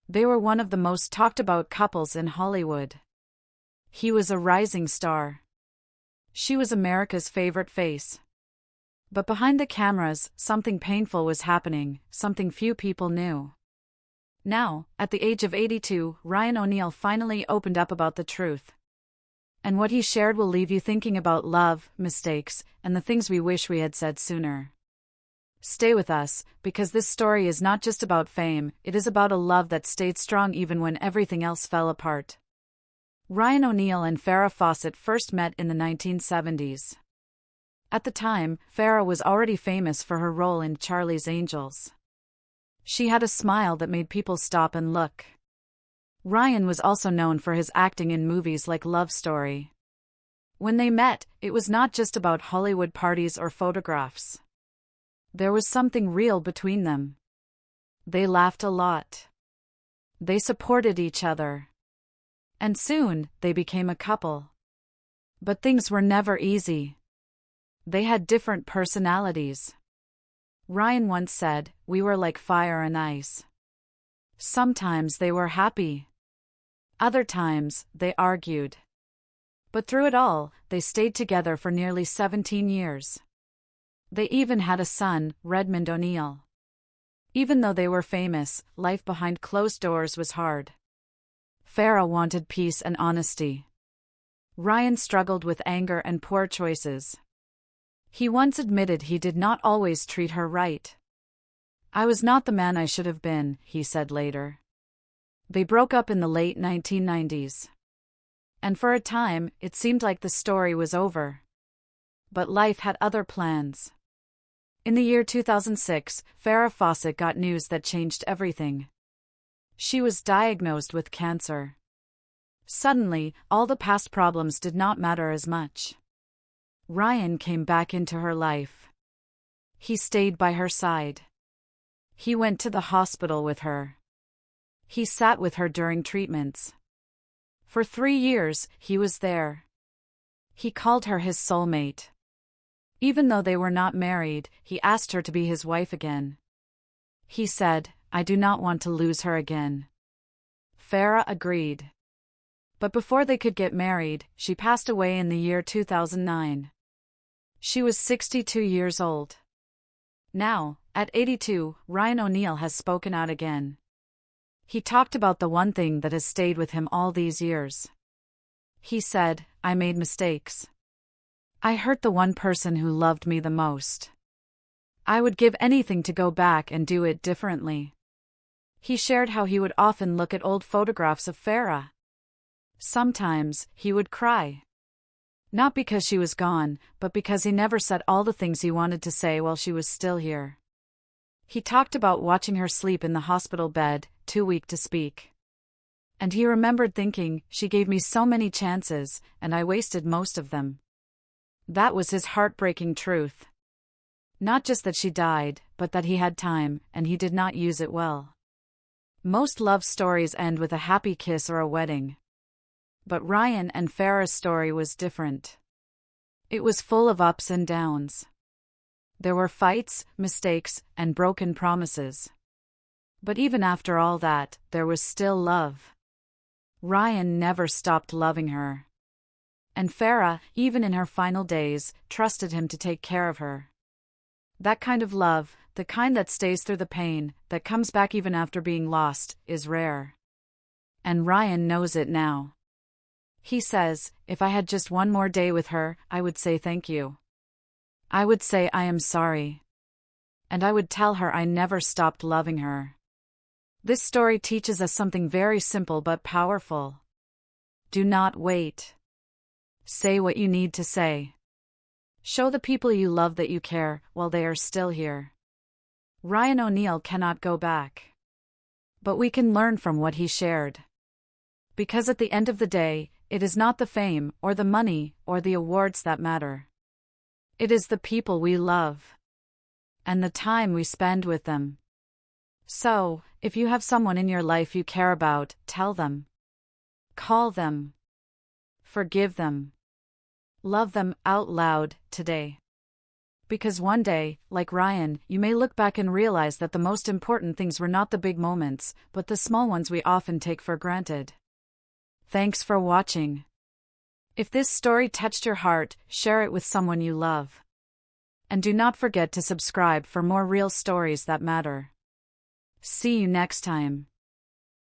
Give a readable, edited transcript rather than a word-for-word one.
They were one of the most talked about couples in Hollywood. He was a rising star. She was America's favorite face. But behind the cameras, something painful was happening, something few people knew. Now, at the age of 82, Ryan O'Neal finally opened up about the truth. And what he shared will leave you thinking about love, mistakes, and the things we wish we had said sooner. Stay with us, because this story is not just about fame, it is about a love that stayed strong even when everything else fell apart. Ryan O'Neal and Farrah Fawcett first met in the 1970s. At the time, Farrah was already famous for her role in Charlie's Angels. She had a smile that made people stop and look. Ryan was also known for his acting in movies like Love Story. When they met, it was not just about Hollywood parties or photographs. There was something real between them. They laughed a lot. They supported each other. And soon, they became a couple. But things were never easy. They had different personalities. Ryan once said, "We were like fire and ice." Sometimes they were happy. Other times, they argued. But through it all, they stayed together for nearly 17 years. They even had a son, Redmond O'Neal. Even though they were famous, life behind closed doors was hard. Farrah wanted peace and honesty. Ryan struggled with anger and poor choices. He once admitted he did not always treat her right. "I was not the man I should have been," he said later. They broke up in the late 1990s. And for a time, it seemed like the story was over. But life had other plans. In the year 2006, Farrah Fawcett got news that changed everything. She was diagnosed with cancer. Suddenly, all the past problems did not matter as much. Ryan came back into her life. He stayed by her side. He went to the hospital with her. He sat with her during treatments. For 3 years, he was there. He called her his soulmate. Even though they were not married, he asked her to be his wife again. He said, "I do not want to lose her again." Farrah agreed. But before they could get married, she passed away in the year 2009. She was 62 years old. Now, at 82, Ryan O'Neal has spoken out again. He talked about the one thing that has stayed with him all these years. He said, "I made mistakes. I hurt the one person who loved me the most. I would give anything to go back and do it differently." He shared how he would often look at old photographs of Farrah. Sometimes, he would cry. Not because she was gone, but because he never said all the things he wanted to say while she was still here. He talked about watching her sleep in the hospital bed, too weak to speak. And he remembered thinking, "She gave me so many chances, and I wasted most of them." That was his heartbreaking truth. Not just that she died, but that he had time, and he did not use it well. Most love stories end with a happy kiss or a wedding. But Ryan and Farrah's story was different. It was full of ups and downs. There were fights, mistakes, and broken promises. But even after all that, there was still love. Ryan never stopped loving her. And Farrah, even in her final days, trusted him to take care of her. That kind of love, the kind that stays through the pain, that comes back even after being lost, is rare. And Ryan knows it now. He says, "If I had just one more day with her, I would say thank you. I would say I am sorry. And I would tell her I never stopped loving her." This story teaches us something very simple but powerful. Do not wait. Say what you need to say. Show the people you love that you care while they are still here. Ryan O'Neal cannot go back. But we can learn from what he shared. Because at the end of the day, it is not the fame, or the money, or the awards that matter. It is the people we love. And the time we spend with them. So, if you have someone in your life you care about, tell them. Call them. Forgive them. Love them out loud today. Because one day, like Ryan, you may look back and realize that the most important things were not the big moments, but the small ones we often take for granted. Thanks for watching. If this story touched your heart, share it with someone you love. And do not forget to subscribe for more real stories that matter. See you next time.